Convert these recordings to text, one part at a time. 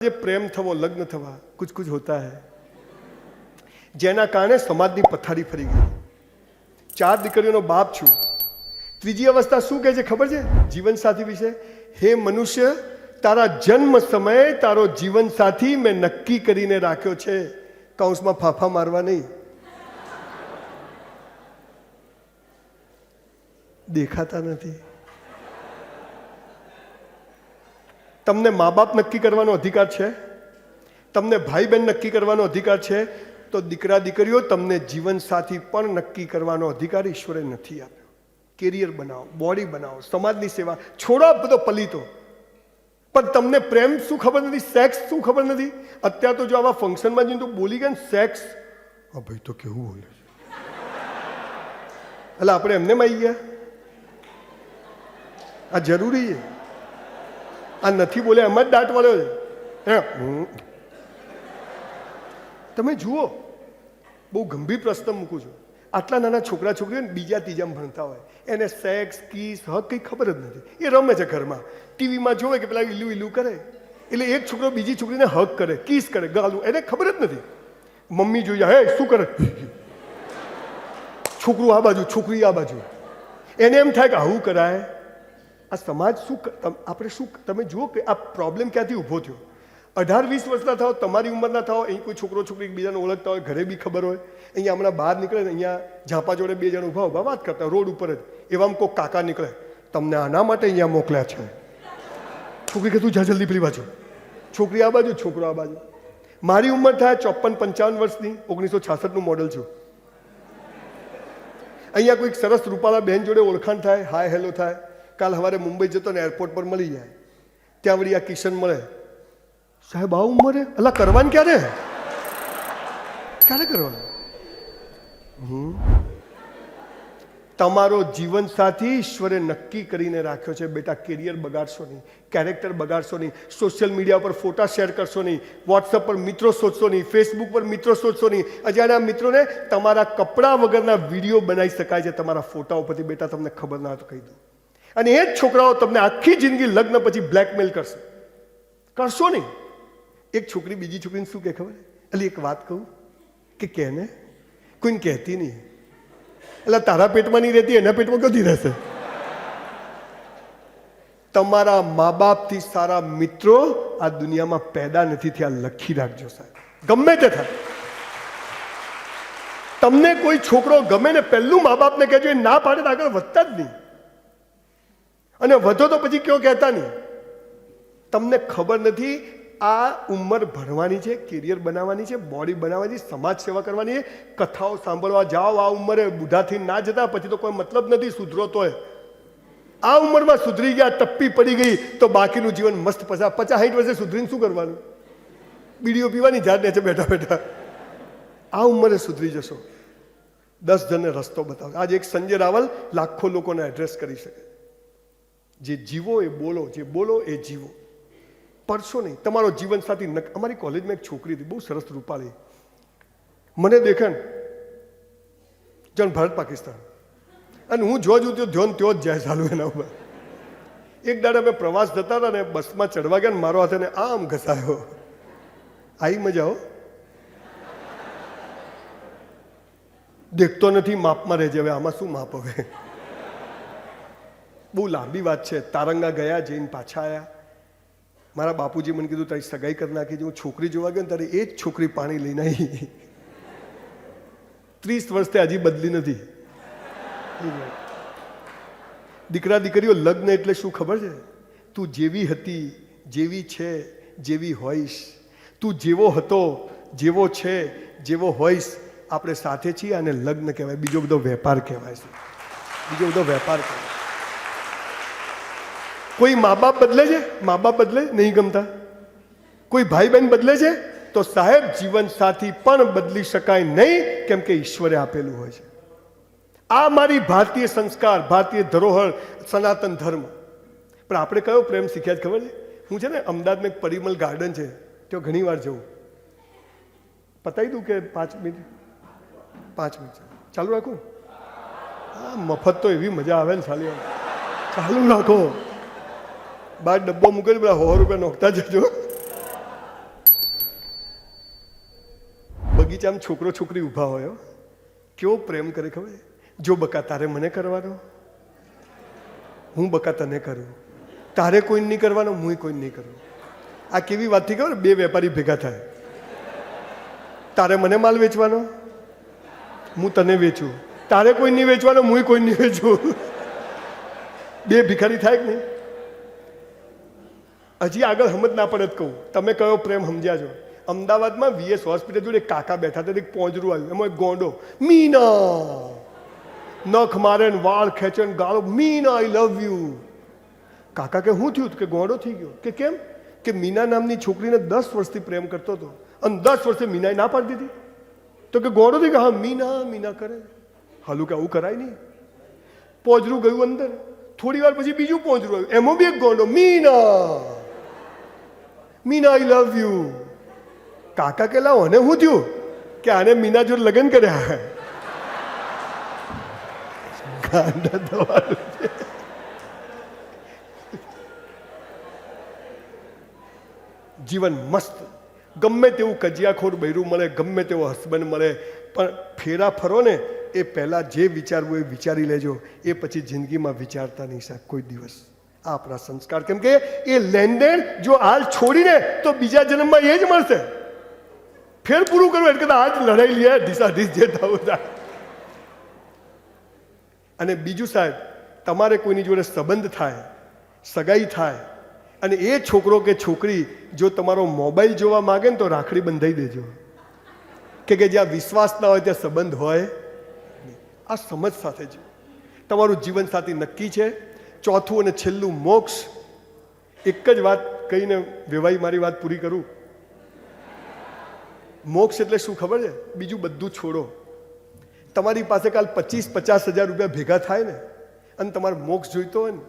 જે પ્રેમ થવો, લગ્ન થવા, કુછ કુછ હોતા હૈ, જેના કારણે સમાજની પથારી ફરી ગઈ. 4 દીકરીઓનો બાપ છું. ત્રીજી અવસ્થા શું કહે છે ખબર છે જીવનસાથી વિશે? હે મનુષ્ય, તારા જન્મ સમયે તારો જીવનસાથી મેં નક્કી કરીને રાખ્યો છે. કૌંસમાં ફાફા મારવા નહીં. દેખાતા નથી. તમને મા બાપ નક્કી કરવાનો અધિકાર છે? તમને ભાઈ બહેન નક્કી કરવાનો અધિકાર છે? તો દીકરા દીકરીઓ, તમને જીવનસાથી પણ નક્કી કરવાનો અધિકાર ઈશ્વરે નથી આપ્યો. કેરિયર બનાવો, બોડી બનાવો, સમાજની સેવા છોડો આ બધો પલીતો. પણ તમને પ્રેમ શું ખબર નથી, સેક્સ શું ખબર નથી. અત્યારે તો જો આવા ફંક્શનમાં જઈને તું બોલી ગયા ને સેક્સ, હા ભાઈ તો કેવું બોલે છે, એટલે આપણે એમને માં આવી ગયા. આ જરૂરી છે. આ નથી બોલે એમાં જ દાંત વાળ્યો છે. તમે જુઓ, બહુ ગંભીર પ્રશ્ન મૂકું છું. આટલા નાના છોકરા છોકરીઓ બીજા ત્રીજામાં ભણતા હોય, એને સેક્સ કીસ હક કંઈ ખબર જ નથી. એ રમે છે ઘરમાં, ટીવીમાં જોવે કે પેલા ઈલું ઈલું કરે, એટલે એક છોકરો બીજી છોકરીને હક કરે, કિસ કરે, ગાલું, એને ખબર જ નથી. મમ્મી જોઈએ, હે શું કરે, છોકરું આ બાજુ, છોકરી આ બાજુ. એને એમ થાય કે આવું કરાય. આ સમાજ શું, આપણે શું, તમે જુઓ કે આ પ્રોબ્લેમ ક્યાંથી ઊભો થયો. 18-20 વર્ષના થાવ, તમારી ઉંમરના થાવ, અહીં કોઈ છોકરો છોકરી એકબીજાને ઓળખતા હોય, ઘરે બી ખબર હોય. અહીંયા હમણાં બહાર નીકળે ને, અહીંયા ઝાંપા જોડે 2 જણ ઊભા ઊભા વાત કરતા રોડ ઉપર જ, એવામાં કોઈ કાકા નીકળે, તમને આના માટે અહીંયા મોકલ્યા છે. છોકરી કે તું જા જલ્દી પેલી બાજુ, છોકરી આ બાજુ, છોકરો આ બાજુ. મારી ઉંમર થાય 54-55 વર્ષની, 1966નું મોડલ છું. અહીંયા કોઈક સરસ રૂપાળા બહેન જોડે ઓળખાણ થાય, હાય હેલો થાય. કાલ સવારે મુંબઈ જતો ને એરપોર્ટ પર મળી જાય, ત્યાં વળી આ કિશન મળે, સાહેબ આ ઉંમરે અલા કરવાનું ક્યારે કરવાનું? તમારો જીવન સાથી ઈશ્વરે નક્કી કરીને રાખ્યો છે. બેટા, કેરિયર બગાડશો નહીં, કેરેક્ટર બગાડશો નહીં, સોશિયલ મીડિયા પર ફોટા શેર કરશો નહીં, વોટ્સઅપ પર મિત્રો શોધશો નહીં, ફેસબુક પર મિત્રો શોધશો નહીં. અજાણ્યા મિત્રોને તમારા કપડાં વગરના વિડીયો બનાવી શકાય છે તમારા ફોટા ઉપરથી. બેટા, તમને ખબર ના તો કહી દઉં. અને એ જ છોકરાઓ તમને આખી જિંદગી લગ્ન પછી બ્લેકમેલ કરશે. કરશો નહીં. એક છોકરી બીજી છોકરીને શું કહે ખબર? એટલે એક વાત કહું કે કેને કોઈને કહેતી નહીં, એટલે તારા પેટમાં નહીં રહેતી, એના પેટમાં કદી રહેશે. તમારા મા બાપથી સારા મિત્રો આ દુનિયામાં પેદા નથી થયા, લખી રાખજો સાહેબ, ગમે તે થાય. તમને કોઈ છોકરો ગમે ને પહેલું મા બાપને કહેજો, એ ના પાડે તો આગળ વધતા જ નહીં, અને વધો તો પછી કયો કહેતા નહીં. તમને ખબર નથી આ ઉંમર ભણવાની છે, કેરિયર બનાવવાની છે, બોડી બનાવવાની છે, સમાજ સેવા કરવાની છે. કથાઓ સાંભળવા જાઓ આ ઉંમરે, બુઢાથી ના જતા, પછી તો કોઈ મતલબ નથી સુધરો તોય. આ ઉંમરમાં સુધરી ગયા, ટપ્પી પડી ગઈ તો બાકીનું જીવન મસ્ત પસાર. 50-60 વર્ષે સુધરીને શું કરવાનું? બીડીઓ પીવાની જાત ને છે બેઠા બેઠા. આ ઉંમરે સુધરી જશો, 10 જણને રસ્તો બતાવો. આજે એક સંજય રાવલ લાખો લોકોને એડ્રેસ કરી શકે. જે જીવો એ બોલો, જે બોલો એ જીવો. પડશો નહીં. તમારો જીવન સાથી. અમારી કોલેજમાં એક છોકરી હતી, બહુ સરસ રૂપાળી, મને દેખે ને જણ ભારત પાકિસ્તાન, અને હું જો જોઉં ધ્યોન ત્યો જ જાય ચાલુ એના ઉપર. એક દાડે અમે પ્રવાસ જતા હતા ને, બસમાં ચડવા ગયા ને મારો હાથે ને આમ ઘસાયો. આવી મજા હો. દેખતો નથી, માપમાં રહેજે. હવે આમાં શું માપ? હવે બહુ લાંબી વાત છે. તારંગા ગયા, જઈને પાછા આવ્યા. મારા બાપુજી મને કીધું તારી સગાઈ કરી નાખી. હું છોકરી જોવા ગયો ને ત્યારે એ જ છોકરી પાણી લઈને આવી. 30 વર્ષથી હજી બદલી નથી. દીકરા દીકરીઓ, લગ્ન એટલે શું ખબર છે? તું જેવી હતી, જેવી છે, જેવી હોઈશ. તું જેવો હતો, જેવો છે, જેવો હોઈશ, આપણે સાથે છીએ. અને લગ્ન કહેવાય. બીજો બધો વેપાર કહેવાય છે. બીજો બધો વેપાર કહેવાય. કોઈ મા બાપ બદલે છે? મા બાપ બદલે નહીં ગમતા. કોઈ ભાઈ બહેન બદલે છે? તો સાહેબ જીવન સાથી પણ બદલી શકાય નહીં, કેમ કે ઈશ્વરે આપેલું હોય છે. આ મારી ભારતીય સંસ્કાર, ભારતીય ધરોહર, સનાતન ધર્મ. પણ આપણે કયો પ્રેમ શીખ્યા જ ખબર છે? હું છે ને અમદાવાદમાં એક પરિમલ ગાર્ડન છે, ત્યાં ઘણી વાર જઉં. પતાવી દઉં કે 5 મિનિટ? 5 મિનિટ ચાલુ રાખું? હા, મફત તો એવી મજા આવે ને સાલી. ચાલુ રાખો. બહાર ડબ્બો મૂકેલો, પેલા 100 રૂપિયા નોખતા જજો. બગીચામાં છોકરો છોકરી ઊભા હોય, કેવો પ્રેમ કરે ખબર? જો બકા તારે મને કરવાનો, હું બકા તને કરું, તારે કોઈ નહીં કરવાનો, હું કોઈ નહીં કરું. આ કેવી વાત થઈ ખબર? બે વેપારી ભેગા થાય, તારે મને માલ વેચવાનો, હું તને વેચું, તારે કોઈ નહીં વેચવાનો, હું કોઈ નહીં વેચું. બે ભિખારી થાય કે નહીં? હજી આગળ સમજ ના પડે કહું, તમે કયો પ્રેમ સમજ્યા છો? અમદાવાદમાં VS હોસ્પિટલ જોડે એક કાકા બેઠા હતા, એક પોંજરું આવ્યું, એમાં એક ગોંડો, મીના, નખ મારે ને વાળ ખેંચે ને ગાળો, મીના આઈ લવ યુ. કાકા કે શું થયું? કે ગોંડો થઈ ગયો. કે કેમ? કે મીના નામની છોકરીને 10 વર્ષથી પ્રેમ કરતો હતો અને 10 વર્ષે મીનાએ ના પાડી દીધી. તો કે ગોંડો થઈ ગયો. હા, મીના મીના કરે. હાલું કે આવું કરાય નહીં. પોંજરું ગયું અંદર, થોડી વાર પછી બીજું પોંજરું આવ્યું, એમાં બી એક ગોંડો, મીના મીના આઈ લવ યુ. કાકા કે લાવો અને શું થયું? કે આને મીના જોડે લગ્ન કર્યા. ગાંડા દવાનું છે. જીવન મસ્ત, ગમે તેવું કજિયાખોર બૈરું મળે, ગમે તેવો હસબન્ડ મળે, પણ ફેરા ફરો ને એ પહેલાં જે વિચારવું એ વિચારી લેજો, એ પછી જિંદગીમાં વિચારતા નહીં સાહેબ કોઈ દિવસ. આ આપણા સંસ્કાર, કેમ કે એ લેનદેન જો હાલ છોડીને તો બીજા જન્મમાં એ જ મળશે. ફેર પૂરું કરવું એટલે આજ લડાઈ લે ઢીસાઢીસ જે થવું થાય. અને બીજું સાહેબ, તમારે કોઈની જોડે સંબંધ થાય, સગાઈ થાય, અને એ છોકરો કે છોકરી જો તમારો મોબાઈલ જોવા માગે ને તો રાખડી બંધાઈ દેજો, કે જ્યાં વિશ્વાસ ના હોય ત્યાં સંબંધ હોય. આ સમજ સાથે જ તમારું જીવન સાથી નક્કી છે. ચોથું અને છેલ્લું મોક્ષ. એક જ વાત કહીને વેવાઈ મારી વાત પૂરી કરું. મોક્ષ એટલે શું ખબર છે? બીજું બધું છોડો. તમારી પાસે કાલ 25-50 હજાર રૂપિયા ભેગા થાય ને અને તમારે મોક્ષ જોઈતો હોય ને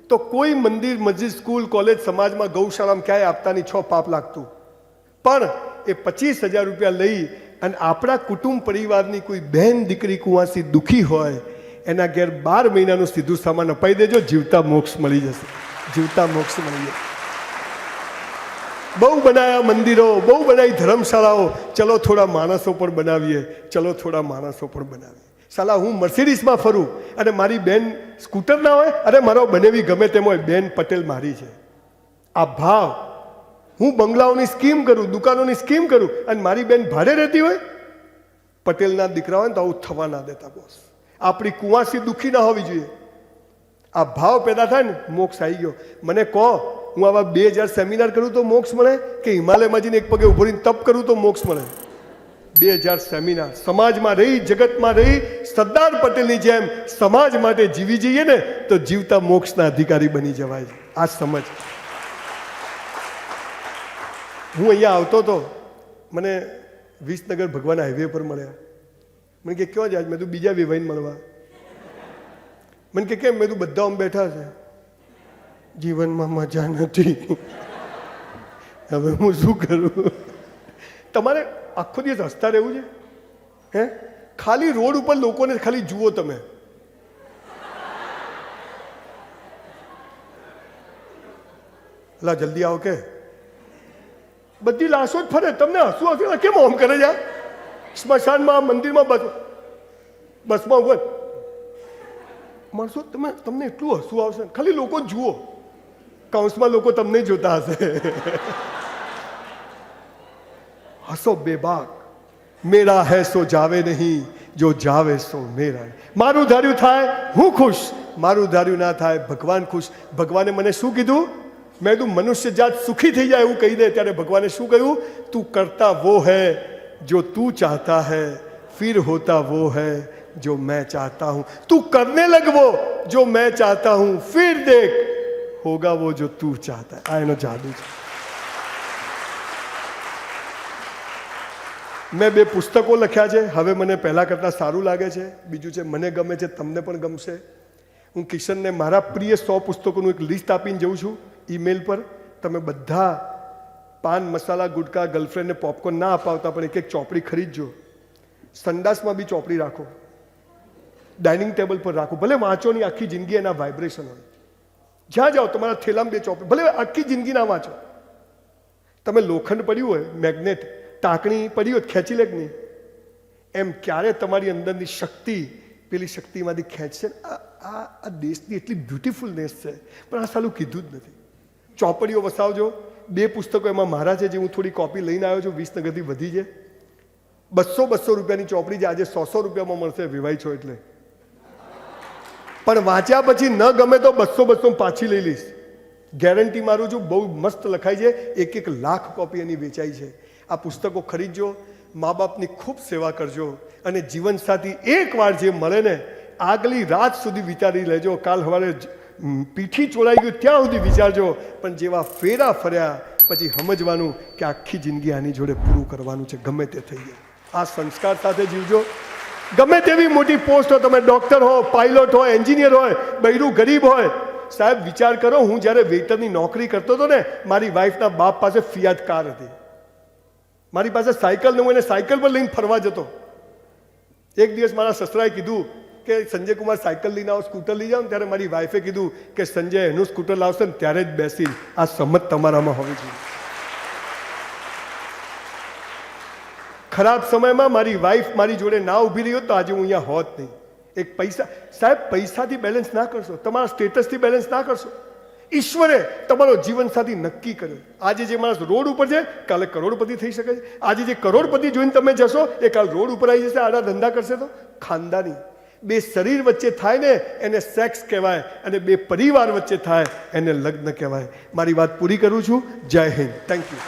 તો કોઈ મંદિર, મસ્જિદ, સ્કૂલ, કોલેજ, સમાજમાં, ગૌશાળામાં ક્યાંય આપતા નહીં, 6 પાપ લાગતું. પણ એ 25,000 રૂપિયા લઈ અને આપણા કુટુંબ પરિવારની કોઈ બહેન દીકરી કુવાસી દુઃખી હોય એના ઘેર 12 મહિનાનું સીધું સામાન અપાઈ દેજો, જીવતા મોક્ષ મળી જશે. જીવતા મોક્ષ મળી જશે. બહુ બનાવ્યા મંદિરો, બહુ બનાવી ધર્મશાળાઓ, ચલો થોડા માણસો પણ બનાવીએ, ચલો થોડા માણસો પણ બનાવીએ. સાલા હું મર્સિડીઝમાં ફરું અને મારી બેન સ્કૂટર ના હોય, અરે મારો બનેવી ગમે તેમ હોય, બેન પટેલ મારી છે. આ ભાવ. હું બંગલાઓની સ્કીમ કરું, દુકાનોની સ્કીમ કરું અને મારી બેન ભાડે રહેતી હોય, પટેલના દીકરા હોય ને તો આવું થવા ના દેતા બોસ. આપણી કુવાસી દુઃખી ના હોવી જોઈએ. આ ભાવ પેદા થાય ને મોક્ષ આવી ગયો. મને કહો, હું આવા 2000 સેમિનાર કરું તો મોક્ષ મળે, કે હિમાલયમાં જઈને એક પગે ઉભો રહીને તપ કરું તો મોક્ષ મળે? 2000 સેમિનાર. સમાજમાં રહી, જગતમાં રહી, સરદાર પટેલની જેમ સમાજ માટે જીવી જઈએ ને તો જીવતા મોક્ષના અધિકારી બની જવાય. આ સમજ. હું અહીંયા આવતો હતો, મને વિસનગર ભગવાન હાઈવે પર મળ્યા. મને કે ક્યાં જાય? મેં તું બીજા વેવાઈને મળવા. મને કે કેમ? મેં તું બધા આમ બેઠા છે, જીવનમાં મજા નથી, હવે હું શું કરું? તમારે આખો દિવસ હસતા રહેવું છે? હે? ખાલી રોડ ઉપર લોકોને ખાલી જુઓ તમે. અલા જલ્દી આવો, કે બધી લાશો જ ફરે, તમને હસવું હશે કેમ ઓમ કરે છે? સ્મશાનમાં, મંદિરમાં, બસમાં ઉભર માણસો, તમને એટલું હસવું આવશે, ખાલી લોકો જુઓ. કૌંસમાં લોકો તમને જોતા હશે. હસો બેબાક. મેરા હૈ સો જાવે નહીં, જો જાવે સો મેરા. મારું ધાર્યું થાય હું ખુશ, મારું ધાર્યું ના થાય ભગવાન ખુશ. ભગવાને મને શું કીધું? મેં તું મનુષ્ય જાત સુખી થઈ જાય એવું કહી દે. ત્યારે ભગવાને શું કહ્યું? તું કરતા વો હૈ जो तू चाहता है, फिर होता वो है जो मैं चाहता हूं. तू करने लग वो जो मैं चाहता हूं, फिर देख होगा वो जो तू चाहता है. આ એનો જાદુ છે. મેં 2 પુસ્તકો લખ્યા છે. હવે મને પહેલા કરતાં સારું લાગે છે. બીજું છે મને ગમે છે, તમને પણ ગમશે. હું કિશનને મારા પ્રિય 100 પુસ્તકોનું એક લિસ્ટ આપીને જઉં છું ઈમેલ પર. તમે બધા પાન, મસાલા, ગુટકા, ગર્લફ્રેન્ડને પોપકોર્ન ના અપાવતા પણ એક ચોપડી ખરીદજો. સંડાસમાં બી ચોપડી રાખો, ડાઇનિંગ ટેબલ પર રાખો. ભલે વાંચો નહીં આખી જિંદગી, એના વાઇબ્રેશન હોય. જ્યાં જાઓ તમારા થેલામાં 2 ચોપડી, ભલે આખી જિંદગી ના વાંચો. તમે લોખંડ પડ્યું હોય, મેગ્નેટ, ટાંકણી પડી હોય, ખેંચી લે કે નહીં? એમ ક્યારે તમારી અંદરની શક્તિ પેલી શક્તિમાંથી ખેંચશે. આ દેશની એટલી બ્યુટિફુલનેસ છે, પણ આ સાલું કીધું જ નથી. ચોપડીઓ વસાવજો. 2 પુસ્તકો એમાં મારા છે, જે હું થોડી કોપી લઈને આવ્યો છું. વિસનગરથી વધી છે. 200 રૂપિયાની ચોપડી છે, આજે 100 રૂપિયામાં મળશે. વિવાહ છો એટલે. પણ વાંચ્યા પછી ન ગમે તો 200 પાછી લઈ લઈશ. ગેરંટી મારું છું. બહુ મસ્ત લખાય છે. 1 લાખ કોપી એની વેચાઈ છે. આ પુસ્તકો ખરીદજો. મા બાપની ખૂબ સેવા કરજો. અને જીવનસાથી એકવાર જે મળે ને, આગલી રાત સુધી વિચારી લેજો. કાલ સવારે પીઠી ચોળાઈ ગયું ત્યાં સુધી વિચારજો. પણ જેવા ફેરા ફર્યા પછી સમજવાનું કે આખી જિંદગી આની જોડે પૂરું કરવાનું છે, ગમે તે થઈ જાય. આ સંસ્કાર સાથે જીવજો. ગમે તેવી મોટી પોસ્ટ હોય, તમે ડૉક્ટર હો, પાયલોટ હોય, એન્જિનિયર હોય, બૈરું ગરીબ હોય. સાહેબ વિચાર કરો, હું જ્યારે વેઇટરની નોકરી કરતો હતો ને, મારી વાઈફના બાપ પાસે ફિયાટ કાર હતી. મારી પાસે સાયકલ ન હોય ને સાયકલ પર લઈને ફરવા જતો. એક દિવસ મારા સસરાએ કીધું કે સંજય કુમાર સાયકલ લઈને આવો, સ્કૂટર લઈ જાઓ ને. ત્યારે મારી વાઈફે કીધું કે સંજય એનું સ્કૂટર લાવશે ને ત્યારે જ બેસી. આ સમજ તમારામાં હોવી જોઈએ. ખરાબ સમયમાં મારી વાઈફ મારી જોડે ના ઊભી રહી હોત તો આજે હું અહીંયા હોત નહીં. એક પૈસા, સાહેબ પૈસાથી બેલેન્સ ના કરશો, તમારા સ્ટેટસથી બેલેન્સ ના કરશો. ઈશ્વરે તમારો જીવનસાથી નક્કી કર્યો. આજે જે માણસ રોડ ઉપર છે, કાલે કરોડપતિ થઈ શકે છે. આજે જે કરોડપતિ જોઈને તમે જશો, એ કાલ રોડ ઉપર આવી જશે. આડા ધંધા કરશે તો ખાનદાની. 2 શરીર વચ્ચે થાય ને એને સેક્સ કહેવાય, અને 2 પરિવાર વચ્ચે થાય એને લગ્ન કહેવાય. મારી વાત પૂરી કરું છું. જય હિન્દ. Thank you.